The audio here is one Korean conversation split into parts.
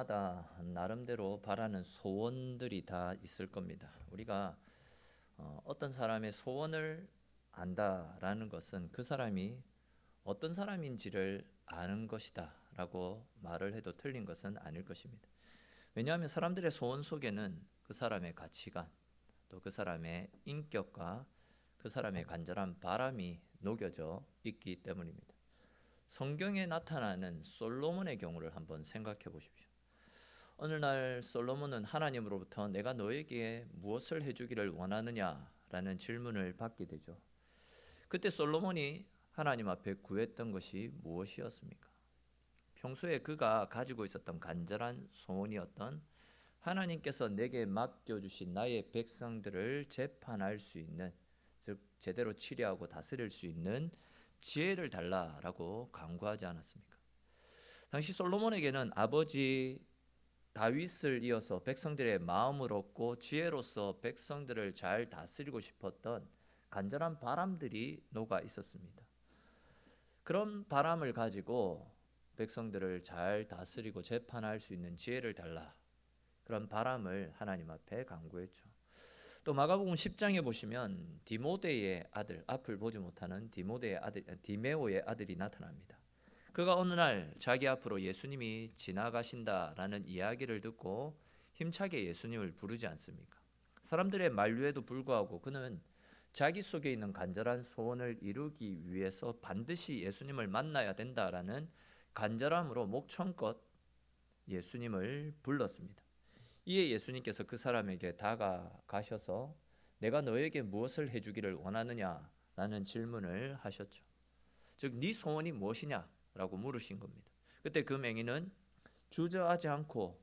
사람마다 나름대로 바라는 소원들이 다 있을 겁니다. 우리가 어떤 사람의 소원을 안다라는 것은 그 사람이 어떤 사람인지를 아는 것이다 라고 말을 해도 틀린 것은 아닐 것입니다. 왜냐하면 사람들의 소원 속에는 그 사람의 가치관, 또 그 사람의 인격과 그 사람의 간절한 바람이 녹여져 있기 때문입니다. 성경에 나타나는 솔로몬의 경우를 한번 생각해 보십시오. 어느 날 솔로몬은 하나님으로부터 내가 너에게 무엇을 해주기를 원하느냐라는 질문을 받게 되죠. 그때 솔로몬이 하나님 앞에 구했던 것이 무엇이었습니까? 평소에 그가 가지고 있었던 간절한 소원이었던 하나님께서 내게 맡겨주신 나의 백성들을 재판할 수 있는, 즉 제대로 치리하고 다스릴 수 있는 지혜를 달라라고 간구하지 않았습니까? 당시 솔로몬에게는 아버지 다윗을 이어서 백성들의 마음을 얻고 지혜로서 백성들을 잘 다스리고 싶었던 간절한 바람들이 녹아 있었습니다. 그런 바람을 가지고 백성들을 잘 다스리고 재판할 수 있는 지혜를 달라, 그런 바람을 하나님 앞에 간구했죠. 또 마가복음 10장에 보시면 디모데의 아들, 앞을 보지 못하는 디메오의 아들이 나타납니다. 그가 어느 날 자기 앞으로 예수님이 지나가신다라는 이야기를 듣고 힘차게 예수님을 부르지 않습니까? 사람들의 만류에도 불구하고 그는 자기 속에 있는 간절한 소원을 이루기 위해서 반드시 예수님을 만나야 된다라는 간절함으로 목청껏 예수님을 불렀습니다. 이에 예수님께서 그 사람에게 다가가셔서 내가 너에게 무엇을 해주기를 원하느냐라는 질문을 하셨죠. 즉, 네 소원이 무엇이냐라고 물으신 겁니다. 그때 그 맹인은 주저하지 않고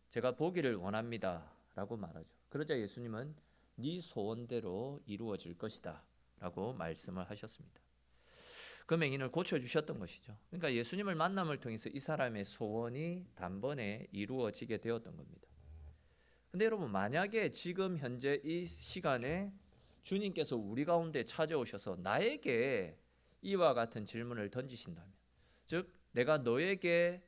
제가 보기를 원합니다 라고 말하죠. 그러자 예수님은 네 소원대로 이루어질 것이다 라고 말씀을 하셨습니다. 그 맹인을 고쳐주셨던 것이죠. 그러니까 예수님을 만남을 통해서 이 사람의 소원이 단번에 이루어지게 되었던 겁니다. 근데 여러분, 만약에 지금 현재 이 시간에 주님께서 우리 가운데 찾아오셔서 나에게 이와 같은 질문을 던지신다면, 즉 내가 너에게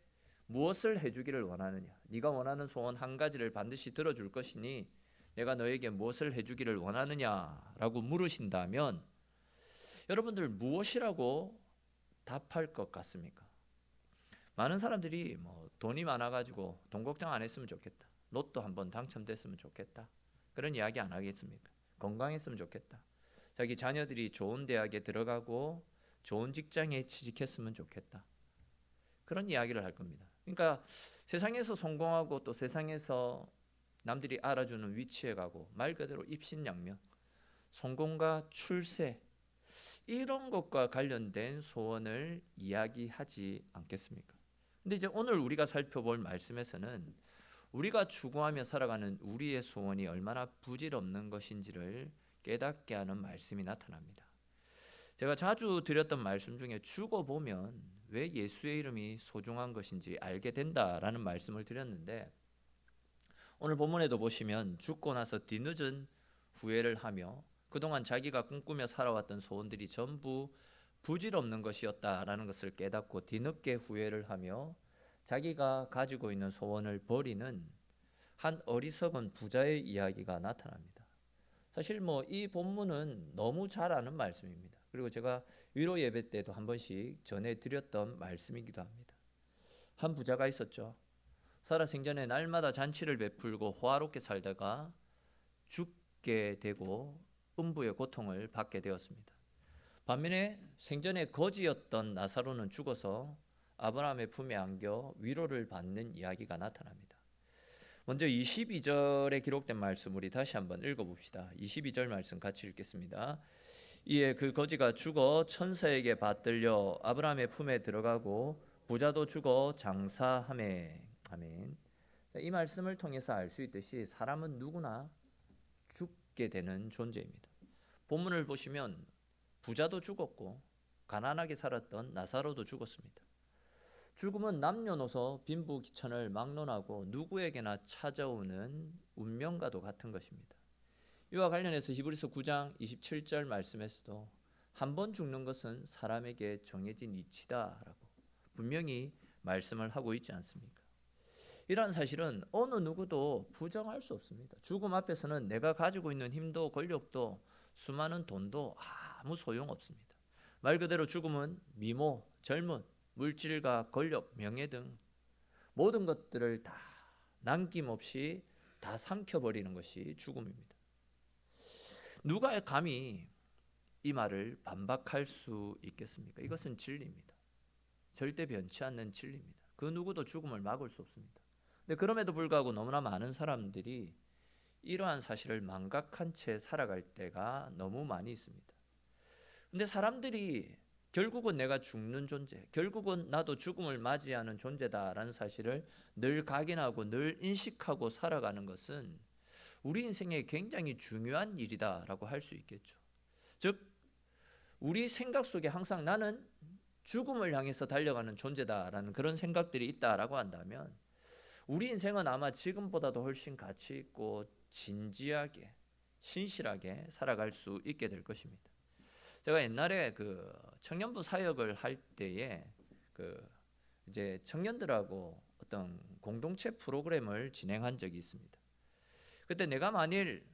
무엇을 해주기를 원하느냐, 네가 원하는 소원 한 가지를 반드시 들어줄 것이니 내가 너에게 무엇을 해주기를 원하느냐라고 물으신다면 여러분들 무엇이라고 답할 것 같습니까? 많은 사람들이 돈이 많아가지고 돈 걱정 안 했으면 좋겠다, 로또 한번 당첨됐으면 좋겠다, 그런 이야기 안 하겠습니까? 건강했으면 좋겠다, 자기 자녀들이 좋은 대학에 들어가고 좋은 직장에 취직했으면 좋겠다, 그런 이야기를 할 겁니다. 그러니까 세상에서 성공하고 또 세상에서 남들이 알아주는 위치에 가고, 말 그대로 입신양명, 성공과 출세, 이런 것과 관련된 소원을 이야기하지 않겠습니까? 근데 이제 오늘 우리가 살펴볼 말씀에서는 우리가 추구하며 살아가는 우리의 소원이 얼마나 부질없는 것인지를 깨닫게 하는 말씀이 나타납니다. 제가 자주 드렸던 말씀 중에 죽어보면 왜 예수의 이름이 소중한 것인지 알게 된다라는 말씀을 드렸는데, 오늘 본문에도 보시면 죽고 나서 뒤늦은 후회를 하며 그동안 자기가 꿈꾸며 살아왔던 소원들이 전부 부질없는 것이었다라는 것을 깨닫고 뒤늦게 후회를 하며 자기가 가지고 있는 소원을 버리는 한 어리석은 부자의 이야기가 나타납니다. 사실 이 본문은 너무 잘 아는 말씀입니다. 그리고 제가 위로 예배 때도 한 번씩 전해드렸던 말씀이기도 합니다. 한 부자가 있었죠. 살아생전에 날마다 잔치를 베풀고 호화롭게 살다가 죽게 되고 음부의 고통을 받게 되었습니다. 반면에 생전에 거지였던 나사로는 죽어서 아브라함의 품에 안겨 위로를 받는 이야기가 나타납니다. 먼저 22절에 기록된 말씀 우리 다시 한번 읽어봅시다. 22절 말씀 같이 읽겠습니다. 이에 그 거지가 죽어 천사에게 받들려 아브라함의 품에 들어가고 부자도 죽어 장사하매. 아멘. 이 말씀을 통해서 알 수 있듯이 사람은 누구나 죽게 되는 존재입니다. 본문을 보시면 부자도 죽었고 가난하게 살았던 나사로도 죽었습니다. 죽음은 남녀노소 빈부귀천을 막론하고 누구에게나 찾아오는 운명과도 같은 것입니다. 이와 관련해서 히브리서 9장 27절 말씀에서도 한 번 죽는 것은 사람에게 정해진 이치다라고 분명히 말씀을 하고 있지 않습니까? 이러한 사실은 어느 누구도 부정할 수 없습니다. 죽음 앞에서는 내가 가지고 있는 힘도 권력도 수많은 돈도 아무 소용없습니다. 말 그대로 죽음은 미모, 젊음, 물질과 권력, 명예 등 모든 것들을 다 남김없이 다 삼켜버리는 것이 죽음입니다. 누가 감히 이 말을 반박할 수 있겠습니까? 이것은 진리입니다. 절대 변치 않는 진리입니다. 그 누구도 죽음을 막을 수 없습니다. 근데 그럼에도 불구하고 너무나 많은 사람들이 이러한 사실을 망각한 채 살아갈 때가 너무 많이 있습니다. 근데 사람들이 결국은 내가 죽는 존재, 결국은 나도 죽음을 맞이하는 존재다라는 사실을 늘 각인하고 늘 인식하고 살아가는 것은 우리 인생에 굉장히 중요한 일이다라고 할 수 있겠죠. 즉 우리 생각 속에 항상 나는 죽음을 향해서 달려가는 존재다라는 그런 생각들이 있다라고 한다면 우리 인생은 아마 지금보다도 훨씬 가치 있고 진지하게 신실하게 살아갈 수 있게 될 것입니다. 제가 옛날에 그 청년부 사역을 할 때에 그 이제 청년들하고 어떤 공동체 프로그램을 진행한 적이 있습니다. 그때 내가 만일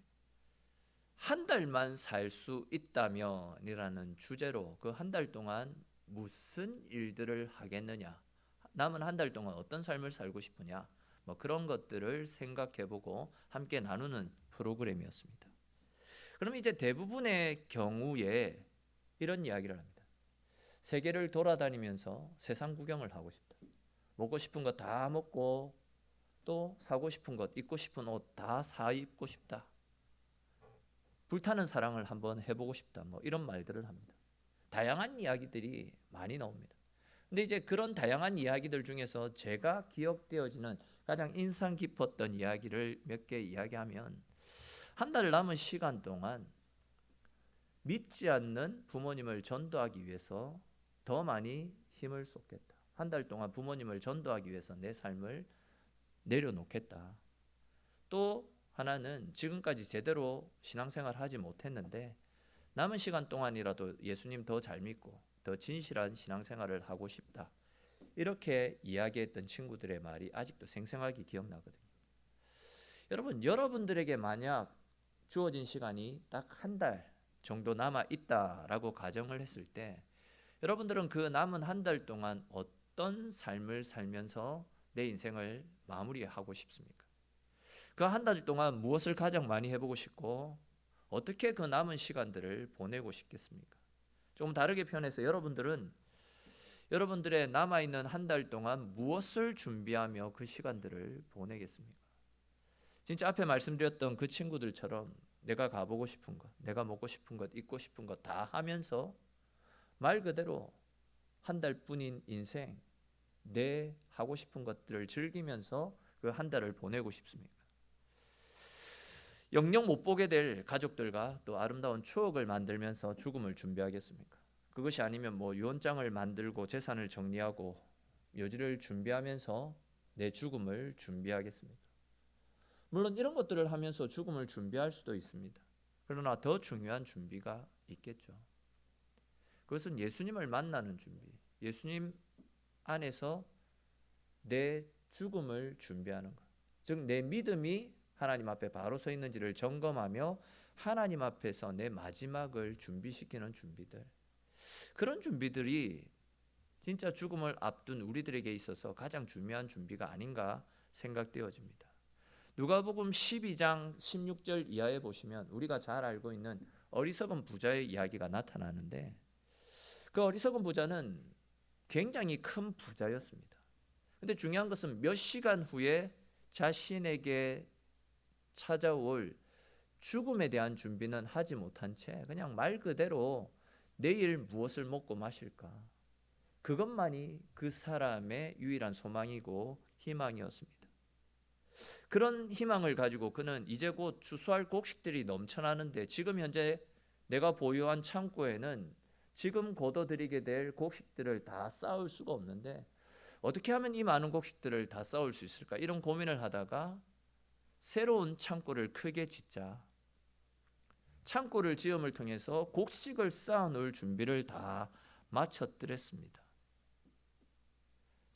한 달만 살 수 있다면이라는 주제로 그 한 달 동안 무슨 일들을 하겠느냐, 남은 한 달 동안 어떤 삶을 살고 싶으냐, 뭐 그런 것들을 생각해보고 함께 나누는 프로그램이었습니다. 그럼 이제 대부분의 경우에 이런 이야기를 합니다. 세계를 돌아다니면서 세상 구경을 하고 싶다. 먹고 싶은 거 다 먹고 또 사고 싶은 것, 입고 싶은 옷 다 사 입고 싶다. 불타는 사랑을 한번 해보고 싶다. 뭐 이런 말들을 합니다. 다양한 이야기들이 많이 나옵니다. 근데 이제 그런 다양한 이야기들 중에서 제가 기억되어지는 가장 인상 깊었던 이야기를 몇 개 이야기하면 한 달 남은 시간 동안 믿지 않는 부모님을 전도하기 위해서 더 많이 힘을 쏟겠다. 한 달 동안 부모님을 전도하기 위해서 내 삶을 내려놓겠다. 또 하나는 지금까지 제대로 신앙생활 하지 못했는데 남은 시간 동안이라도 예수님 더 잘 믿고 더 진실한 신앙생활을 하고 싶다. 이렇게 이야기했던 친구들의 말이 아직도 생생하게 기억나거든요. 여러분, 여러분들에게 만약 주어진 시간이 딱 한 달 정도 남아 있다라고 가정을 했을 때 여러분들은 그 남은 한 달 동안 어떤 삶을 살면서 내 인생을 마무리하고 싶습니까? 그 한 달 동안 무엇을 가장 많이 해보고 싶고 어떻게 그 남은 시간들을 보내고 싶겠습니까? 조금 다르게 표현해서 여러분들은 여러분들의 남아있는 한 달 동안 무엇을 준비하며 그 시간들을 보내겠습니까? 진짜 앞에 말씀드렸던 그 친구들처럼 내가 가보고 싶은 것, 내가 먹고 싶은 것, 입고 싶은 것 다 하면서 말 그대로 한 달뿐인 인생 내 하고 싶은 것들을 즐기면서 그 한 달을 보내고 싶습니까? 영영 못 보게 될 가족들과 또 아름다운 추억을 만들면서 죽음을 준비하겠습니까? 그것이 아니면 뭐 유언장을 만들고 재산을 정리하고 묘지를 준비하면서 내 죽음을 준비하겠습니까? 물론 이런 것들을 하면서 죽음을 준비할 수도 있습니다. 그러나 더 중요한 준비가 있겠죠. 그것은 예수님을 만나는 준비, 예수님 안에서 내 죽음을 준비하는 것. 즉 내 믿음이 하나님 앞에 바로 서 있는지를 점검하며 하나님 앞에서 내 마지막을 준비시키는 준비들. 그런 준비들이 진짜 죽음을 앞둔 우리들에게 있어서 가장 중요한 준비가 아닌가 생각되어집니다. 누가복음 12장 16절 이하에 보시면 우리가 잘 알고 있는 어리석은 부자의 이야기가 나타나는데 그 어리석은 부자는 굉장히 큰 부자였습니다. 근데 중요한 것은 몇 시간 후에 자신에게 찾아올 죽음에 대한 준비는 하지 못한 채 그냥 말 그대로 내일 무엇을 먹고 마실까? 그것만이 그 사람의 유일한 소망이고 희망이었습니다. 그런 희망을 가지고 그는 이제 곧 추수할 곡식들이 넘쳐나는데 지금 현재 내가 보유한 창고에는 지금 거둬들이게 될 곡식들을 다 쌓을 수가 없는데 어떻게 하면 이 많은 곡식들을 다 쌓을 수 있을까? 이런 고민을 하다가 새로운 창고를 크게 짓자. 창고를 지음을 통해서 곡식을 쌓아놓을 준비를 다 마쳤더랬습니다.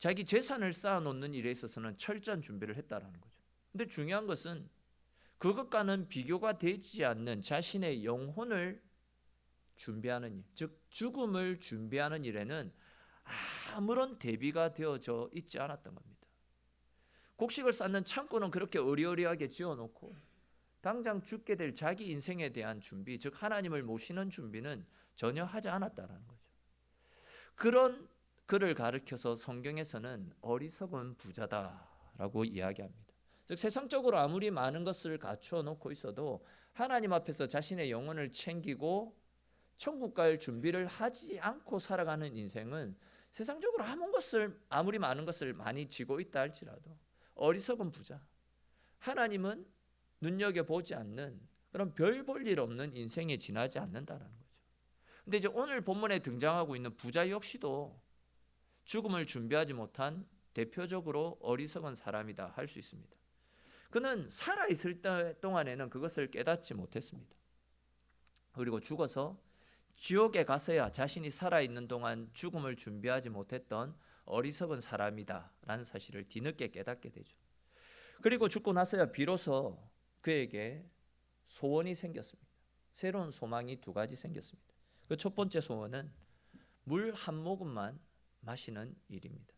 자기 재산을 쌓아놓는 일에 있어서는 철저한 준비를 했다라는 거죠. 근데 중요한 것은 그것과는 비교가 되지 않는 자신의 영혼을 준비하는 일, 즉 죽음을 준비하는 일에는 아무런 대비가 되어져 있지 않았던 겁니다. 곡식을 쌓는 창고는 그렇게 어리어리하게 지어놓고 당장 죽게 될 자기 인생에 대한 준비, 즉 하나님을 모시는 준비는 전혀 하지 않았다라는 거죠. 그런 그를 가리켜서 성경에서는 어리석은 부자다라고 이야기합니다. 즉 세상적으로 아무리 많은 것을 갖추어 놓고 있어도 하나님 앞에서 자신의 영혼을 챙기고 천국 갈 준비를 하지 않고 살아가는 인생은 세상적으로 아무리 많은 것을 많이 지고 있다 할지라도 어리석은 부자, 하나님은 눈여겨보지 않는 그런 별 볼 일 없는 인생에 지나지 않는다라는 거죠. 근데 이제 오늘 본문에 등장하고 있는 부자 역시도 죽음을 준비하지 못한 대표적으로 어리석은 사람이다 할 수 있습니다. 그는 살아있을 동안에는 그것을 깨닫지 못했습니다. 그리고 죽어서 지옥에 가서야 자신이 살아있는 동안 죽음을 준비하지 못했던 어리석은 사람이다 라는 사실을 뒤늦게 깨닫게 되죠. 그리고 죽고 나서야 비로소 그에게 소원이 생겼습니다. 새로운 소망이 두 가지 생겼습니다. 그 첫 번째 소원은 물 한 모금만 마시는 일입니다.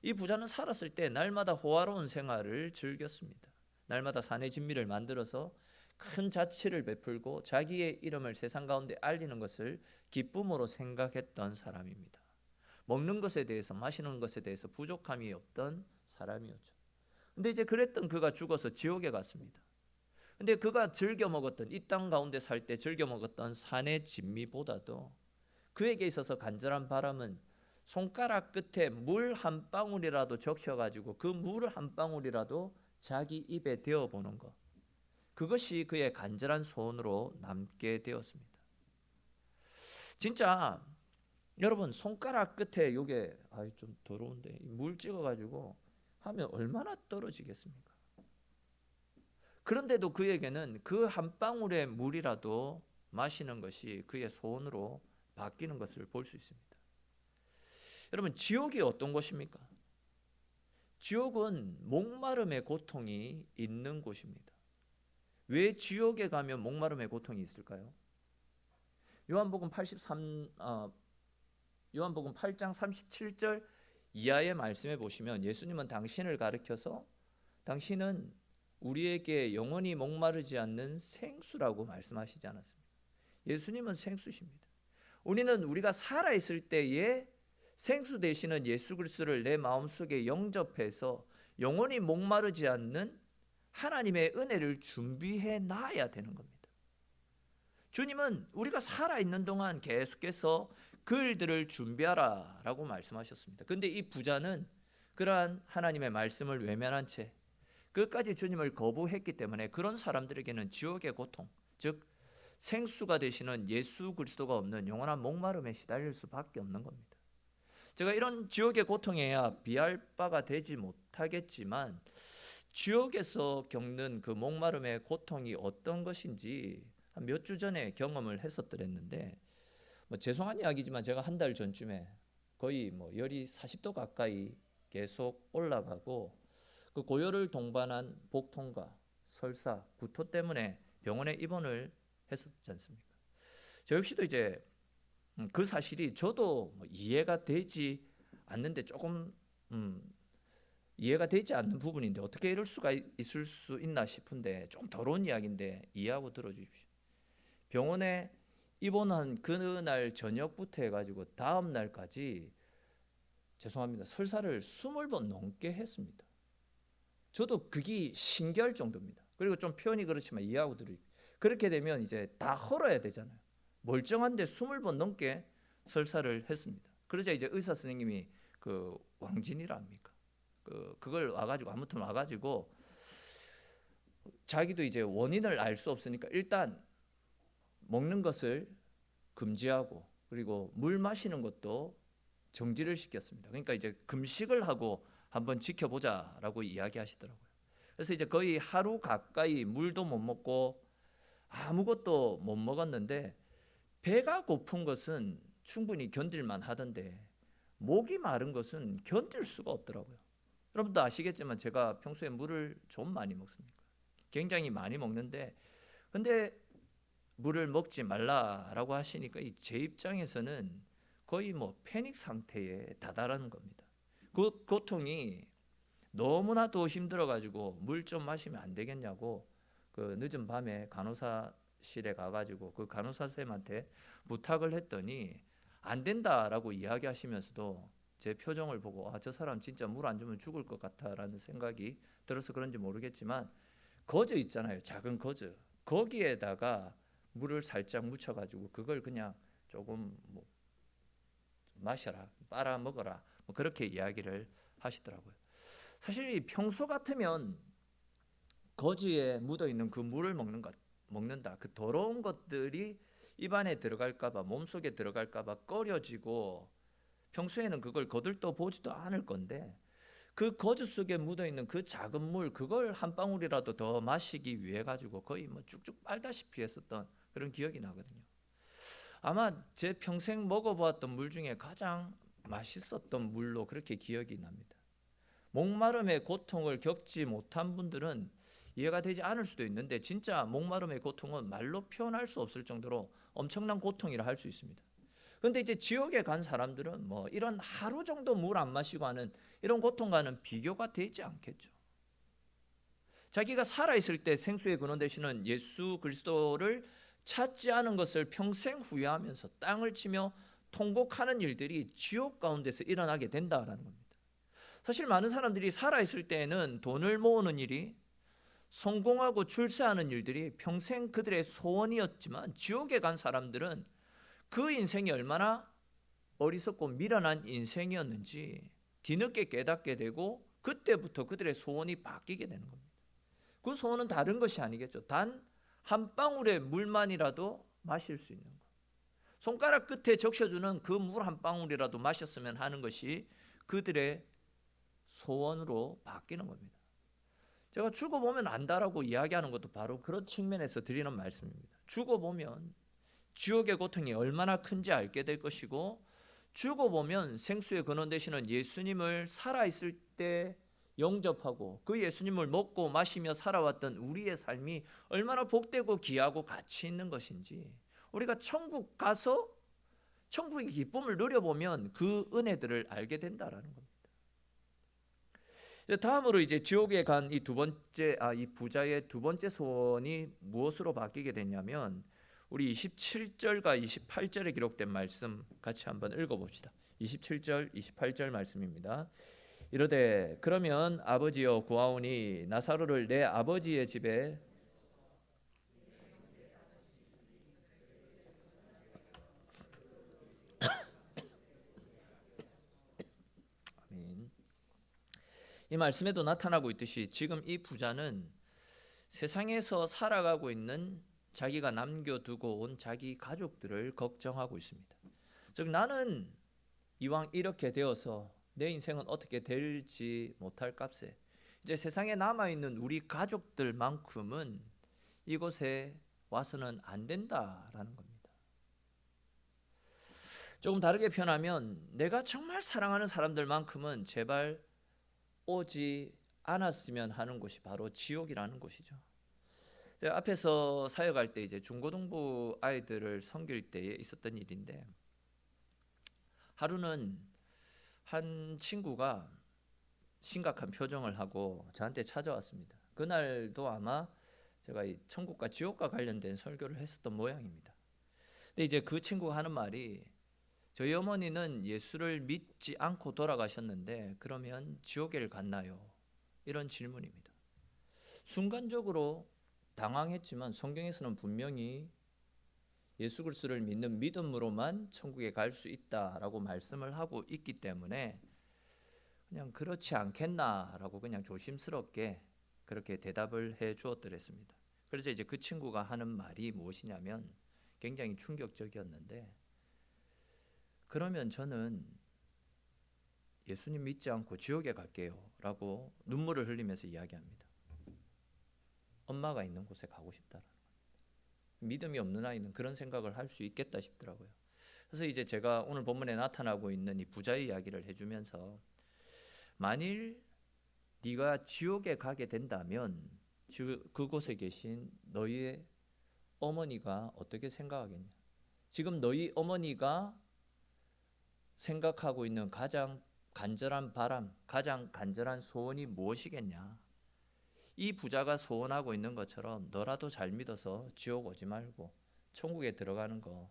이 부자는 살았을 때 날마다 호화로운 생활을 즐겼습니다. 날마다 산의 진미를 만들어서 큰 자취를 베풀고 자기의 이름을 세상 가운데 알리는 것을 기쁨으로 생각했던 사람입니다. 먹는 것에 대해서, 마시는 것에 대해서 부족함이 없던 사람이었죠. 근데 이제 그랬던 그가 죽어서 지옥에 갔습니다. 근데 그가 즐겨 먹었던, 이 땅 가운데 살 때 즐겨 먹었던 산의 진미보다도 그에게 있어서 간절한 바람은 손가락 끝에 물 한 방울이라도 적셔가지고 그 물 한 방울이라도 자기 입에 대어보는 것, 그것이 그의 간절한 소원으로 남게 되었습니다. 진짜 여러분 손가락 끝에 요게 좀 더러운데 물 찍어가지고 하면 얼마나 떨어지겠습니까? 그런데도 그에게는 그 한 방울의 물이라도 마시는 것이 그의 소원으로 바뀌는 것을 볼 수 있습니다. 여러분 지옥이 어떤 곳입니까? 지옥은 목마름의 고통이 있는 곳입니다. 왜 지옥에 가면 목마름의 고통이 있을까요? 요한복음 8장 37절 이하의 말씀에 보시면 예수님은 당신을 가리켜서 당신은 우리에게 영원히 목마르지 않는 생수라고 말씀하시지 않았습니까? 예수님은 생수십니다. 우리는 우리가 살아있을 때에 생수 되시는 예수 그리스도를 내 마음속에 영접해서 영원히 목마르지 않는 하나님의 은혜를 준비해 놔야 되는 겁니다. 주님은 우리가 살아있는 동안 계속해서 그 일들을 준비하라 라고 말씀하셨습니다. 그런데 이 부자는 그러한 하나님의 말씀을 외면한 채 끝까지 주님을 거부했기 때문에 그런 사람들에게는 지옥의 고통, 즉 생수가 되시는 예수 그리스도가 없는 영원한 목마름에 시달릴 수밖에 없는 겁니다. 제가 이런 지옥의 고통에야 비할 바가 되지 못하겠지만 지옥에서 겪는 그 목마름의 고통이 어떤 것인지 한 몇 주 전에 경험을 했었더랬는데 죄송한 이야기지만 제가 한 달 전쯤에 거의 열이 40도 가까이 계속 올라가고 그 고열을 동반한 복통과 설사, 구토 때문에 병원에 입원을 했었지 않습니까? 저 역시도 이제 그 사실이 저도 이해가 되지 않는데 조금 이해가 되지 않는 부분인데 어떻게 이럴 수가 있을 수 있나 싶은데 좀 더러운 이야기인데 이해하고 들어주십시오. 병원에 입원한 그날 저녁부터 해가지고 다음 날까지 죄송합니다. 설사를 20번 넘게 했습니다. 저도 그게 신기할 정도입니다. 그리고 좀 표현이 그렇지만 이해하고 들으십시오. 그렇게 되면 이제 다 헐어야 되잖아요. 멀쩡한데 20번 넘게 설사를 했습니다. 그러자 이제 의사 선생님이 그 왕진이라 합니까? 그걸 와가지고 자기도 이제 원인을 알 수 없으니까 일단 먹는 것을 금지하고 그리고 물 마시는 것도 정지를 시켰습니다. 그러니까 이제 금식을 하고 한번 지켜보자라고 이야기하시더라고요. 그래서 이제 거의 하루 가까이 물도 못 먹고 아무것도 못 먹었는데 배가 고픈 것은 충분히 견딜만 하던데 목이 마른 것은 견딜 수가 없더라고요. 여러분도 아시겠지만 제가 평소에 물을 좀 많이 먹습니다. 굉장히 많이 먹는데, 근데 물을 먹지 말라라고 하시니까 제 입장에서는 거의 뭐 패닉 상태에 다다르는 겁니다. 그 고통이 너무나도 힘들어가지고 물 좀 마시면 안 되겠냐고 그 늦은 밤에 간호사실에 가가지고 그 간호사 쌤한테 부탁을 했더니 안 된다라고 이야기하시면서도 제 표정을 보고 저 사람 진짜 물 안 주면 죽을 것 같다라는 생각이 들어서 그런지 모르겠지만, 거즈 있잖아요, 작은 거즈, 거기에다가 물을 살짝 묻혀가지고 그걸 그냥 조금 뭐 마셔라, 빨아 먹어라, 뭐 그렇게 이야기를 하시더라고요. 사실 평소 같으면 거즈에 묻어 있는 그 물을 먹는다. 그 더러운 것들이 입안에 들어갈까봐, 몸속에 들어갈까봐 꺼려지고 평소에는 그걸 거들떠 보지도 않을 건데, 그 거즈 속에 묻어 있는 그 작은 물, 그걸 한 방울이라도 더 마시기 위해 가지고 거의 뭐 쭉쭉 빨다시피 했었던 그런 기억이 나거든요. 아마 제 평생 먹어보았던 물 중에 가장 맛있었던 물로 그렇게 기억이 납니다. 목마름의 고통을 겪지 못한 분들은 이해가 되지 않을 수도 있는데, 진짜 목마름의 고통은 말로 표현할 수 없을 정도로 엄청난 고통이라 할 수 있습니다. 근데 이제 지옥에 간 사람들은 뭐 이런 하루 정도 물 안 마시고 하는 이런 고통과는 비교가 되지 않겠죠. 자기가 살아있을 때 생수의 근원 되시는 예수 그리스도를 찾지 않은 것을 평생 후회하면서 땅을 치며 통곡하는 일들이 지옥 가운데서 일어나게 된다라는 겁니다. 사실 많은 사람들이 살아있을 때에는 돈을 모으는 일이, 성공하고 출세하는 일들이 평생 그들의 소원이었지만, 지옥에 간 사람들은 그 인생이 얼마나 어리석고 미련한 인생이었는지 뒤늦게 깨닫게 되고, 그때부터 그들의 소원이 바뀌게 되는 겁니다. 그 소원은 다른 것이 아니겠죠. 단 한 방울의 물만이라도 마실 수 있는 것, 손가락 끝에 적셔주는 그 물 한 방울이라도 마셨으면 하는 것이 그들의 소원으로 바뀌는 겁니다. 제가 죽어보면 안다라고 이야기하는 것도 바로 그런 측면에서 드리는 말씀입니다. 죽어보면 지옥의 고통이 얼마나 큰지 알게 될 것이고, 죽어보면 생수의 근원 되시는 예수님을 살아있을 때 영접하고 그 예수님을 먹고 마시며 살아왔던 우리의 삶이 얼마나 복되고 귀하고 가치 있는 것인지, 우리가 천국 가서 천국의 기쁨을 누려보면 그 은혜들을 알게 된다라는 겁니다. 다음으로 이제 지옥에 간 이 이 부자의 두 번째 소원이 무엇으로 바뀌게 됐냐면, 우리 27절과 28절에 기록된 말씀 같이 한번 읽어봅시다. 27절, 28절 말씀입니다. 이르되 그러면 아버지여 구하오니 나사로를 내 아버지의 집에 아멘. 이 말씀에도 나타나고 있듯이 지금 이 부자는 세상에서 살아가고 있는 자기가 남겨두고 온 자기 가족들을 걱정하고 있습니다. 즉, 나는 이왕 이렇게 되어서 내 인생은 어떻게 될지 못할 값에 이제 세상에 남아있는 우리 가족들만큼은 이곳에 와서는 안 된다라는 겁니다. 조금 다르게 표현하면, 내가 정말 사랑하는 사람들만큼은 제발 오지 않았으면 하는 곳이 바로 지옥이라는 곳이죠. 제가 앞에서 사역할 때 이제 중고등부 아이들을 섬길 때에 있었던 일인데, 하루는 한 친구가 심각한 표정을 하고 저한테 찾아왔습니다. 그날도 아마 제가 이 천국과 지옥과 관련된 설교를 했었던 모양입니다. 근데 이제 그 친구가 하는 말이, 저희 어머니는 예수를 믿지 않고 돌아가셨는데 그러면 지옥에 갔나요? 이런 질문입니다. 순간적으로 당황했지만 성경에서는 분명히 예수 그리스도를 믿는 믿음으로만 천국에 갈 수 있다라고 말씀을 하고 있기 때문에 그냥 그렇지 않겠나라고 그냥 조심스럽게 그렇게 대답을 해 주었더랬습니다. 그래서 이제 그 친구가 하는 말이 무엇이냐면 굉장히 충격적이었는데, 그러면 저는 예수님 믿지 않고 지옥에 갈게요 라고 눈물을 흘리면서 이야기합니다. 엄마가 있는 곳에 가고 싶다라는 겁니다. 믿음이 없는 아이는 그런 생각을 할 수 있겠다 싶더라고요. 그래서 이제 제가 오늘 본문에 나타나고 있는 이 부자의 이야기를 해주면서 만일 네가 지옥에 가게 된다면 그곳에 계신 너희의 어머니가 어떻게 생각하겠냐? 지금 너희 어머니가 생각하고 있는 가장 간절한 바람, 가장 간절한 소원이 무엇이겠냐? 이 부자가 소원하고 있는 것처럼 너라도 잘 믿어서 지옥 오지 말고 천국에 들어가는 거,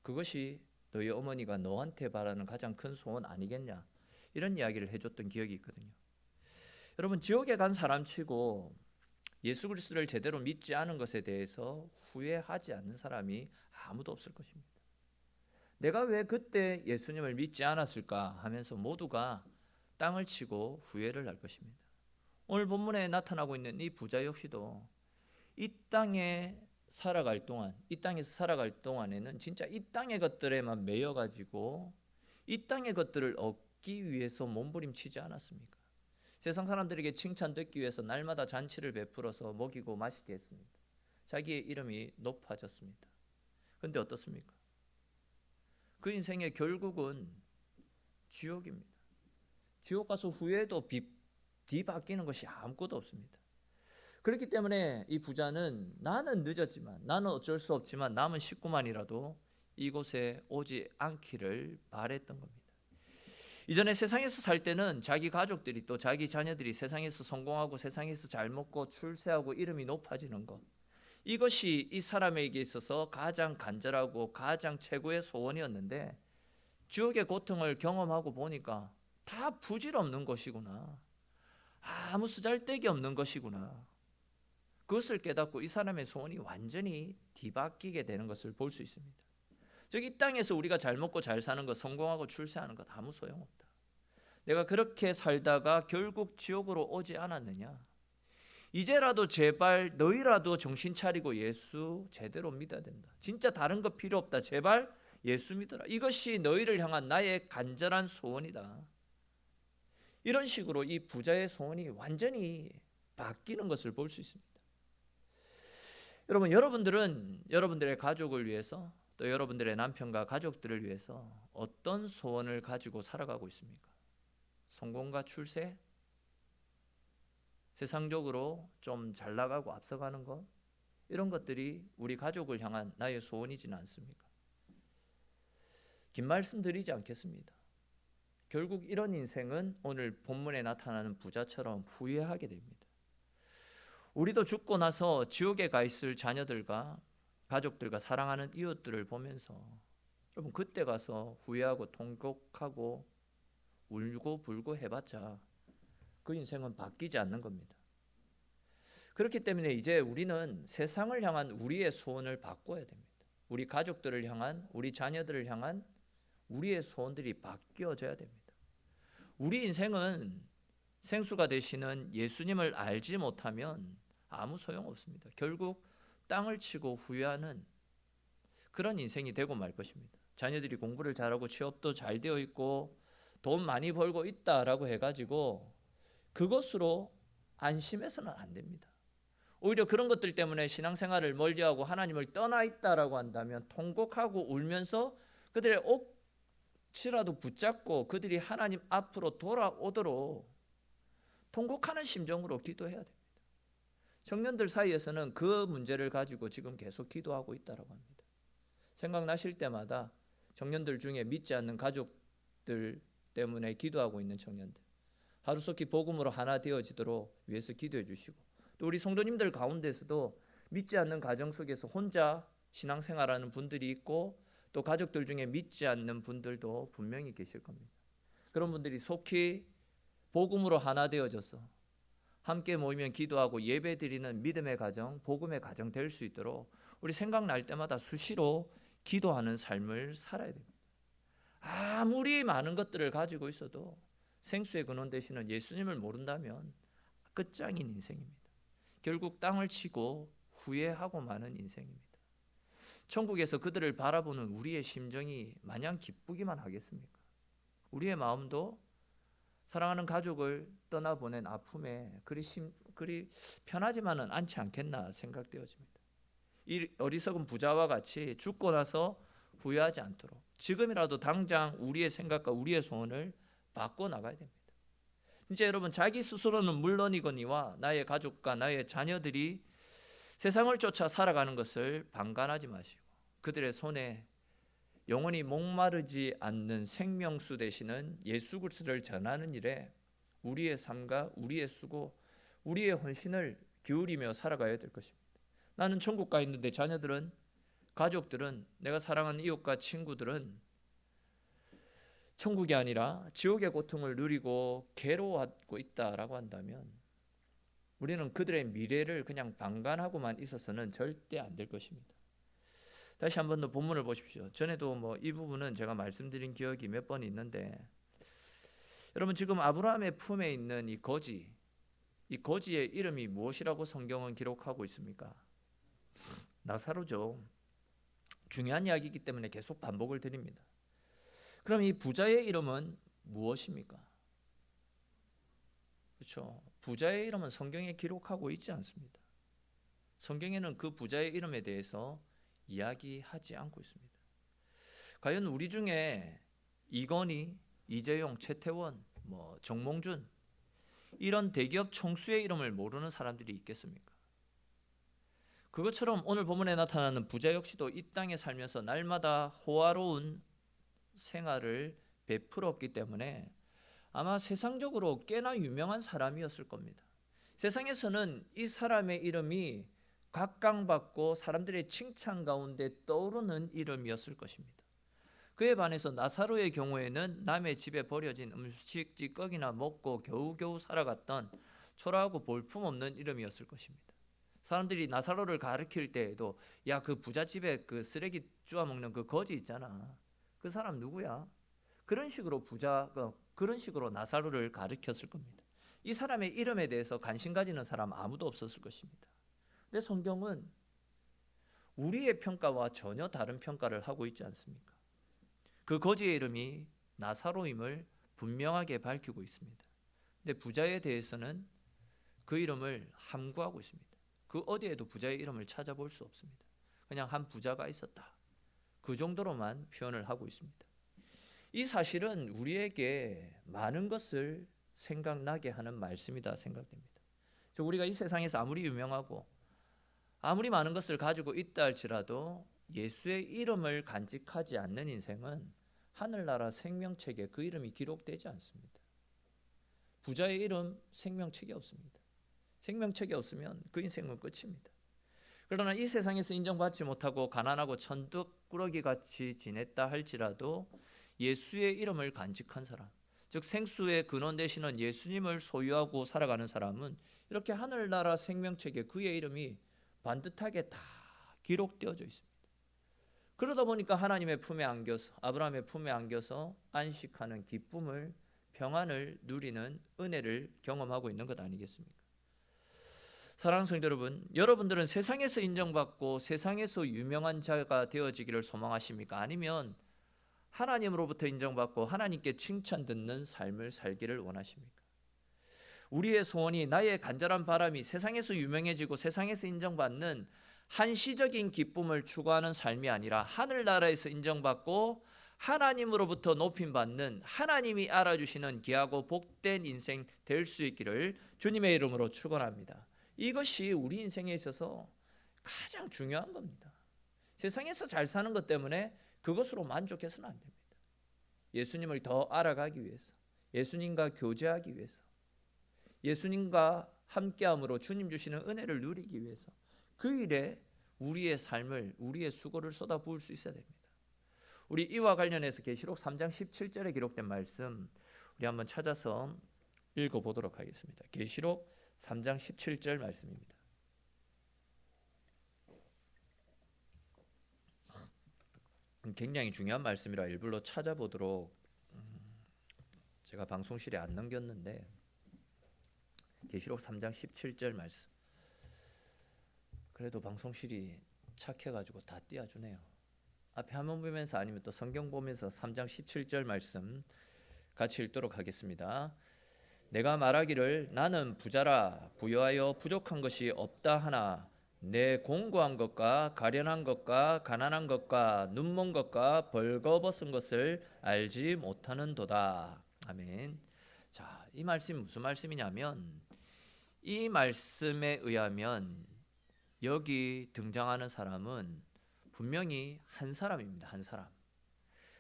그것이 너희 어머니가 너한테 바라는 가장 큰 소원 아니겠냐? 이런 이야기를 해줬던 기억이 있거든요. 여러분, 지옥에 간 사람치고 예수 그리스도를 제대로 믿지 않은 것에 대해서 후회하지 않는 사람이 아무도 없을 것입니다. 내가 왜 그때 예수님을 믿지 않았을까 하면서 모두가 땅을 치고 후회를 할 것입니다. 오늘 본문에 나타나고 있는 이 부자 역시도 이 땅에 살아갈 동안, 이 땅에서 살아갈 동안에는 진짜 이 땅의 것들에만 매여가지고 이 땅의 것들을 얻기 위해서 몸부림치지 않았습니까? 세상 사람들에게 칭찬 듣기 위해서 날마다 잔치를 베풀어서 먹이고 마시게 했습니다. 자기의 이름이 높아졌습니다. 그런데 어떻습니까? 그 인생의 결국은 지옥입니다. 지옥 가서 후회도 뒤바뀌는 것이 아무것도 없습니다. 그렇기 때문에 이 부자는 나는 늦었지만, 나는 어쩔 수 없지만 남은 식구만이라도 이곳에 오지 않기를 바랬던 겁니다. 이전에 세상에서 살 때는 자기 가족들이 또 자기 자녀들이 세상에서 성공하고 세상에서 잘 먹고 출세하고 이름이 높아지는 것, 이것이 이 사람에게 있어서 가장 간절하고 가장 최고의 소원이었는데 지옥의 고통을 경험하고 보니까 다 부질없는 것이구나, 아무 쓰잘데기 없는 것이구나, 그것을 깨닫고 이 사람의 소원이 완전히 뒤바뀌게 되는 것을 볼 수 있습니다. 즉, 이 땅에서 우리가 잘 먹고 잘 사는 것, 성공하고 출세하는 것 아무 소용없다. 내가 그렇게 살다가 결국 지옥으로 오지 않았느냐? 이제라도 제발 너희라도 정신 차리고 예수 제대로 믿어야 된다. 진짜 다른 거 필요 없다. 제발 예수 믿어라. 이것이 너희를 향한 나의 간절한 소원이다. 이런 식으로 이 부자의 소원이 완전히 바뀌는 것을 볼 수 있습니다. 여러분, 여러분들은 여러분들의 가족을 위해서 또 여러분들의 남편과 가족들을 위해서 어떤 소원을 가지고 살아가고 있습니까? 성공과 출세? 세상적으로 좀 잘 나가고 앞서가는 것? 이런 것들이 우리 가족을 향한 나의 소원이지는 않습니까? 긴 말씀 드리지 않겠습니다. 결국 이런 인생은 오늘 본문에 나타나는 부자처럼 후회하게 됩니다. 우리도 죽고 나서 지옥에 가 있을 자녀들과 가족들과 사랑하는 이웃들을 보면서 여러분, 그때 가서 후회하고 통곡하고 울고 불고 해봤자 그 인생은 바뀌지 않는 겁니다. 그렇기 때문에 이제 우리는 세상을 향한 우리의 소원을 바꿔야 됩니다. 우리 가족들을 향한, 우리 자녀들을 향한 우리의 소원들이 바뀌어져야 됩니다. 우리 인생은 생수가 되시는 예수님을 알지 못하면 아무 소용없습니다. 결국 땅을 치고 후회하는 그런 인생이 되고 말 것입니다. 자녀들이 공부를 잘하고 취업도 잘 되어 있고 돈 많이 벌고 있다라고 해가지고 그것으로 안심해서는 안 됩니다. 오히려 그런 것들 때문에 신앙생활을 멀리하고 하나님을 떠나 있다라고 한다면 통곡하고 울면서 그들의 옷이라도 붙잡고 그들이 하나님 앞으로 돌아오도록 통곡하는 심정으로 기도해야 됩니다. 청년들 사이에서는 그 문제를 가지고 지금 계속 기도하고 있다라고 합니다. 생각나실 때마다 청년들 중에 믿지 않는 가족들 때문에 기도하고 있는 청년들, 하루속히 복음으로 하나 되어지도록 위해서 기도해 주시고, 또 우리 성도님들 가운데서도 믿지 않는 가정 속에서 혼자 신앙생활하는 분들이 있고 또 가족들 중에 믿지 않는 분들도 분명히 계실 겁니다. 그런 분들이 속히 복음으로 하나 되어져서 함께 모이면 기도하고 예배 드리는 믿음의 가정, 복음의 가정 될 수 있도록 우리 생각날 때마다 수시로 기도하는 삶을 살아야 됩니다. 아무리 많은 것들을 가지고 있어도 생수의 근원 되시는 예수님을 모른다면 끝장인 인생입니다. 결국 땅을 치고 후회하고 마는 인생입니다. 천국에서 그들을 바라보는 우리의 심정이 마냥 기쁘기만 하겠습니까? 우리의 마음도 사랑하는 가족을 떠나보낸 아픔에 그리 편하지만은 않지 않겠나 생각되어집니다. 이 어리석은 부자와 같이 죽고 나서 부여하지 않도록 지금이라도 당장 우리의 생각과 우리의 소원을 바꿔 나가야 됩니다. 이제 여러분, 자기 스스로는 물론이거니와 나의 가족과 나의 자녀들이 세상을 쫓아 살아가는 것을 방관하지 마시고 그들의 손에 영원히 목마르지 않는 생명수 되시는 예수 그리스도를 전하는 일에 우리의 삶과 우리의 수고, 우리의 헌신을 기울이며 살아가야 될 것입니다. 나는 천국 가 있는데 자녀들은, 가족들은, 내가 사랑하는 이웃과 친구들은 천국이 아니라 지옥의 고통을 누리고 괴로워하고 있다라고 한다면 우리는 그들의 미래를 그냥 방관하고만 있어서는 절대 안 될 것입니다. 다시 한 번 더 본문을 보십시오. 전에도 이 부분은 제가 말씀드린 기억이 몇 번 있는데, 여러분, 지금 아브라함의 품에 있는 이 거지의 이름이 무엇이라고 성경은 기록하고 있습니까? 나사로죠. 중요한 이야기이기 때문에 계속 반복을 드립니다. 그럼 이 부자의 이름은 무엇입니까? 그렇죠. 부자의 이름은 성경에 기록하고 있지 않습니다. 성경에는 그 부자의 이름에 대해서 이야기하지 않고 있습니다. 과연 우리 중에 이건희, 이재용, 최태원, 정몽준 이런 대기업 총수의 이름을 모르는 사람들이 있겠습니까? 그것처럼 오늘 본문에 나타나는 부자 역시도 이 땅에 살면서 날마다 호화로운 생활을 베풀었기 때문에 아마 세상적으로 꽤나 유명한 사람이었을 겁니다. 세상에서는 이 사람의 이름이 각광받고 사람들의 칭찬 가운데 떠오르는 이름이었을 것입니다. 그에 반해서 나사로의 경우에는 남의 집에 버려진 음식 찌꺼기나 먹고 겨우겨우 살아갔던 초라하고 볼품없는 이름이었을 것입니다. 사람들이 나사로를 가리킬 때에도 야, 그 부잣집에 그 쓰레기 주워 먹는 그 거지 있잖아, 그 사람 누구야? 그런 식으로 나사로를 가리켰을 겁니다. 이 사람의 이름에 대해서 관심 가지는 사람 아무도 없었을 것입니다. 근데 성경은 우리의 평가와 전혀 다른 평가를 하고 있지 않습니까? 그 거지의 이름이 나사로임을 분명하게 밝히고 있습니다. 근데 부자에 대해서는 그 이름을 함구하고 있습니다. 그 어디에도 부자의 이름을 찾아볼 수 없습니다. 그냥 한 부자가 있었다, 그 정도로만 표현을 하고 있습니다. 이 사실은 우리에게 많은 것을 생각나게 하는 말씀이다 생각됩니다. 우리가 이 세상에서 아무리 유명하고 아무리 많은 것을 가지고 있다 할지라도 예수의 이름을 간직하지 않는 인생은 하늘나라 생명책에 그 이름이 기록되지 않습니다. 부자의 이름 생명책에 없습니다. 생명책에 없으면 그 인생은 끝입니다. 그러나 이 세상에서 인정받지 못하고 가난하고 천덕꾸러기 같이 지냈다 할지라도 예수의 이름을 간직한 사람, 즉 생수의 근원 되시는 예수님을 소유하고 살아가는 사람은 이렇게 하늘나라 생명책에 그의 이름이 반듯하게 다 기록되어져 있습니다. 그러다 보니까 하나님의 품에 안겨서, 아브라함의 품에 안겨서 안식하는 기쁨을, 평안을 누리는 은혜를 경험하고 있는 것 아니겠습니까? 사랑하는 성도 여러분, 여러분들은 세상에서 인정받고 세상에서 유명한 자가 되어지기를 소망하십니까? 아니면 하나님으로부터 인정받고 하나님께 칭찬 듣는 삶을 살기를 원하십니까? 우리의 소원이, 나의 간절한 바람이 세상에서 유명해지고 세상에서 인정받는 한시적인 기쁨을 추구하는 삶이 아니라 하늘나라에서 인정받고 하나님으로부터 높임받는, 하나님이 알아주시는 귀하고 복된 인생 될 수 있기를 주님의 이름으로 축원합니다. 이것이 우리 인생에 있어서 가장 중요한 겁니다. 세상에서 잘 사는 것 때문에 그것으로 만족해서는 안 됩니다. 예수님을 더 알아가기 위해서, 예수님과 교제하기 위해서, 예수님과 함께함으로 주님 주시는 은혜를 누리기 위해서 그 일에 우리의 삶을, 우리의 수고를 쏟아부을 수 있어야 됩니다. 우리 이와 관련해서 계시록 3장 17절에 기록된 말씀 우리 한번 찾아서 읽어보도록 하겠습니다. 계시록 3장 17절 말씀입니다. 굉장히 중요한 말씀이라 일부러 찾아보도록 제가 방송실에 안 넘겼는데, 계시록 3장 17절 말씀, 그래도 방송실이 착해가지고 다 띄워주네요. 앞에 한번 보면서 아니면 또 성경 보면서 3장 17절 말씀 같이 읽도록 하겠습니다. 내가 말하기를 나는 부자라 부여하여 부족한 것이 없다 하나 내 공고한 것과 가련한 것과 가난한 것과 눈먼 것과 벌거벗은 것을 알지 못하는도다. 아멘. 자, 이 말씀이 무슨 말씀이냐면, 이 말씀에 의하면 여기 등장하는 사람은 분명히 한 사람입니다. 한 사람.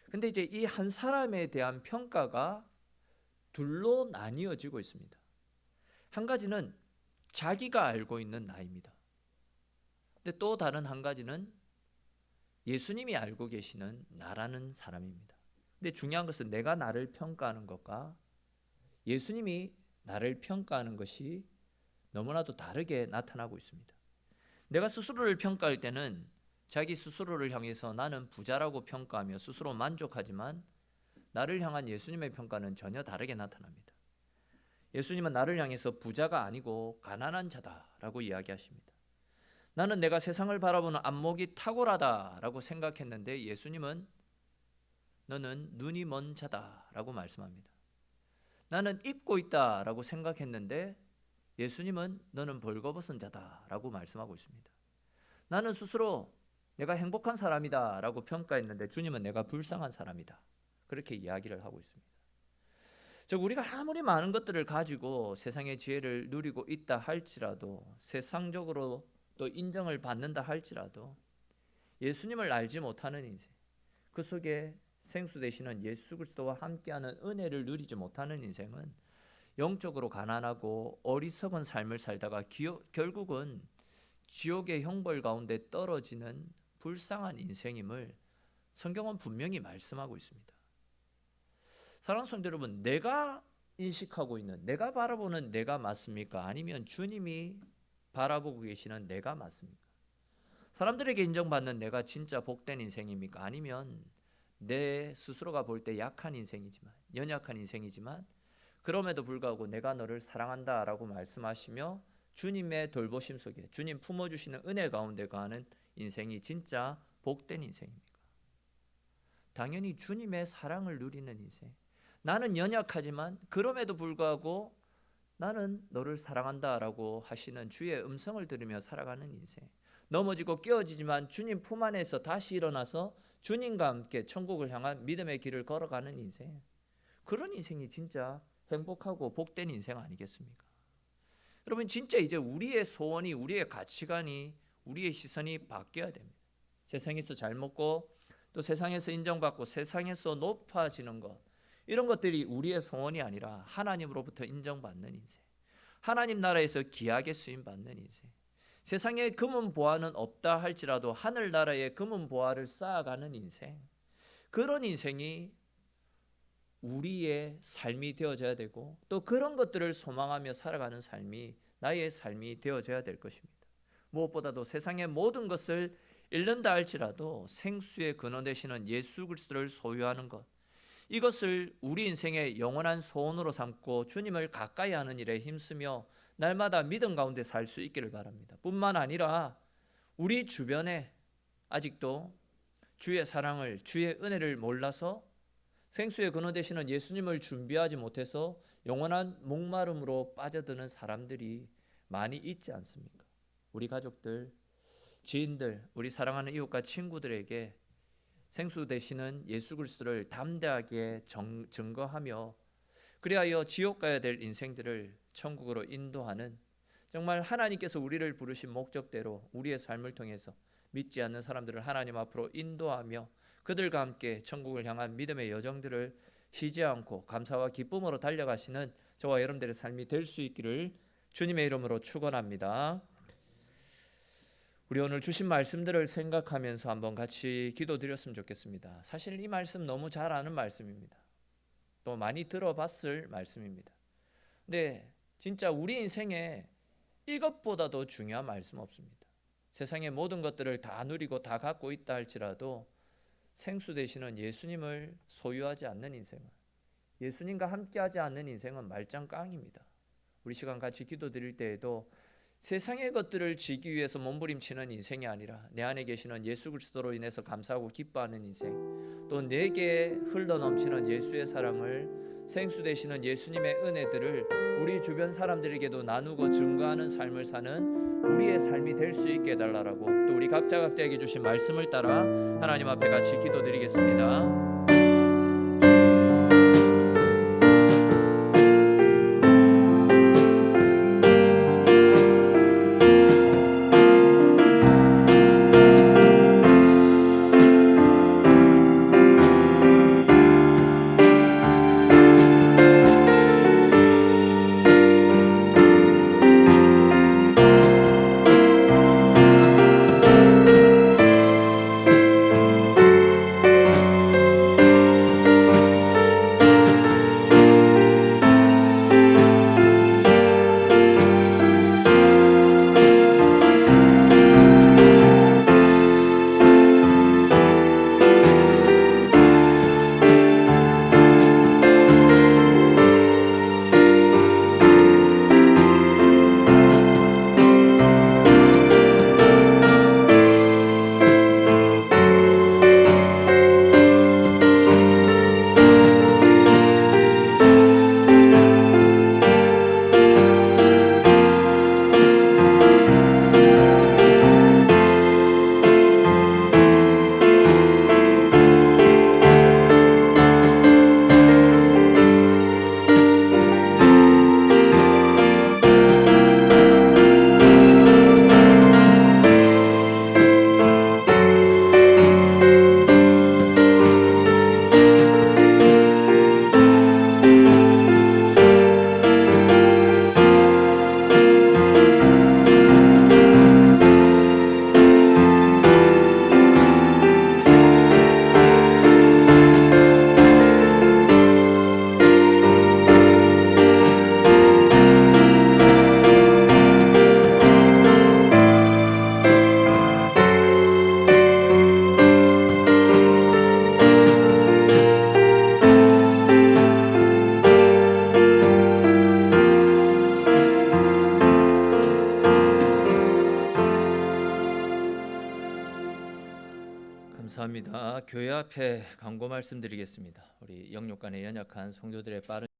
근데 이제 이 한 사람에 대한 평가가 둘로 나뉘어지고 있습니다. 한 가지는 자기가 알고 있는 나입니다. 근데 또 다른 한 가지는 예수님이 알고 계시는 나라는 사람입니다. 근데 중요한 것은 내가 나를 평가하는 것과 예수님이 나를 평가하는 것이 너무나도 다르게 나타나고 있습니다. 내가 스스로를 평가할 때는 자기 스스로를 향해서 나는 부자라고 평가하며 스스로 만족하지만, 나를 향한 예수님의 평가는 전혀 다르게 나타납니다. 예수님은 나를 향해서 부자가 아니고 가난한 자다라고 이야기하십니다. 나는 내가 세상을 바라보는 안목이 탁월하다라고 생각했는데, 예수님은 너는 눈이 먼 자다라고 말씀합니다. 나는 잊고 있다라고 생각했는데, 예수님은 너는 벌거벗은 자다라고 말씀하고 있습니다. 나는 스스로 내가 행복한 사람이다라고 평가했는데, 주님은 내가 불쌍한 사람이다, 그렇게 이야기를 하고 있습니다. 즉, 우리가 아무리 많은 것들을 가지고 세상의 지혜를 누리고 있다 할지라도, 세상적으로 또 인정을 받는다 할지라도, 예수님을 알지 못하는 인생, 그 속에 생수 되시는 예수 그리스도와 함께하는 은혜를 누리지 못하는 인생은 영적으로 가난하고 어리석은 삶을 살다가 결국은 지옥의 형벌 가운데 떨어지는 불쌍한 인생임을 성경은 분명히 말씀하고 있습니다. 사랑하는 성도 여러분, 내가 인식하고 있는, 내가 바라보는 내가 맞습니까? 아니면 주님이 바라보고 계시는 내가 맞습니까? 사람들에게 인정받는 내가 진짜 복된 인생입니까? 아니면 내 스스로가 볼 때 약한 인생이지만, 연약한 인생이지만, 그럼에도 불구하고 내가 너를 사랑한다 라고 말씀하시며 주님의 돌보심 속에, 주님 품어주시는 은혜 가운데 가는 인생이 진짜 복된 인생입니까? 당연히 주님의 사랑을 누리는 인생, 나는 연약하지만 그럼에도 불구하고 나는 너를 사랑한다 라고 하시는 주의 음성을 들으며 살아가는 인생, 넘어지고 깨어지지만 주님 품 안에서 다시 일어나서 주님과 함께 천국을 향한 믿음의 길을 걸어가는 인생, 그런 인생이 진짜 행복하고 복된 인생 아니겠습니까? 여러분, 진짜 이제 우리의 소원이, 우리의 가치관이, 우리의 시선이 바뀌어야 됩니다. 세상에서 잘 먹고 또 세상에서 인정받고 세상에서 높아지는 것, 이런 것들이 우리의 소원이 아니라 하나님으로부터 인정받는 인생, 하나님 나라에서 귀하게 쓰임받는 인생, 세상에 금은 보화는 없다 할지라도 하늘나라에 금은 보화를 쌓아가는 인생, 그런 인생이 우리의 삶이 되어져야 되고, 또 그런 것들을 소망하며 살아가는 삶이 나의 삶이 되어져야 될 것입니다. 무엇보다도 세상의 모든 것을 잃는다 할지라도 생수의 근원 되시는 예수 그리스도를 소유하는 것, 이것을 우리 인생의 영원한 소원으로 삼고 주님을 가까이 하는 일에 힘쓰며 날마다 믿음 가운데 살 수 있기를 바랍니다. 뿐만 아니라 우리 주변에 아직도 주의 사랑을, 주의 은혜를 몰라서 생수의 근원 되시는 예수님을 준비하지 못해서 영원한 목마름으로 빠져드는 사람들이 많이 있지 않습니까? 우리 가족들, 지인들, 우리 사랑하는 이웃과 친구들에게 생수 되시는 예수 그리스도를 담대하게 증거하며 그리하여 지옥 가야 될 인생들을 천국으로 인도하는, 정말 하나님께서 우리를 부르신 목적대로 우리의 삶을 통해서 믿지 않는 사람들을 하나님 앞으로 인도하며 그들과 함께 천국을 향한 믿음의 여정들을 쉬지 않고 감사와 기쁨으로 달려가시는 저와 여러분들의 삶이 될 수 있기를 주님의 이름으로 축원합니다. 우리 오늘 주신 말씀들을 생각하면서 한번 같이 기도드렸으면 좋겠습니다. 사실 이 말씀 너무 잘 아는 말씀입니다. 또 많이 들어봤을 말씀입니다. 근데 진짜 우리 인생에 이것보다도 중요한 말씀 없습니다. 세상의 모든 것들을 다 누리고 다 갖고 있다 할지라도 생수 되시는 예수님을 소유하지 않는 인생은, 예수님과 함께하지 않는 인생은 말짱깡입니다. 우리 시간 같이 기도드릴 때에도 세상의 것들을 지기 위해서 몸부림치는 인생이 아니라 내 안에 계시는 예수 그리스도로 인해서 감사하고 기뻐하는 인생, 또 내게 흘러넘치는 예수의 사랑을 생수 되시는 예수님의 은혜들을 우리 주변 사람들에게도 나누고 증거하는 삶을 사는 우리의 삶이 될 수 있게 해달라고, 또 우리 각자에게 주신 말씀을 따라 하나님 앞에 같이 기도드리겠습니다. 감사합니다. 교회 앞에 광고 말씀드리겠습니다. 우리 영육간의 연약한 성도들의 빠른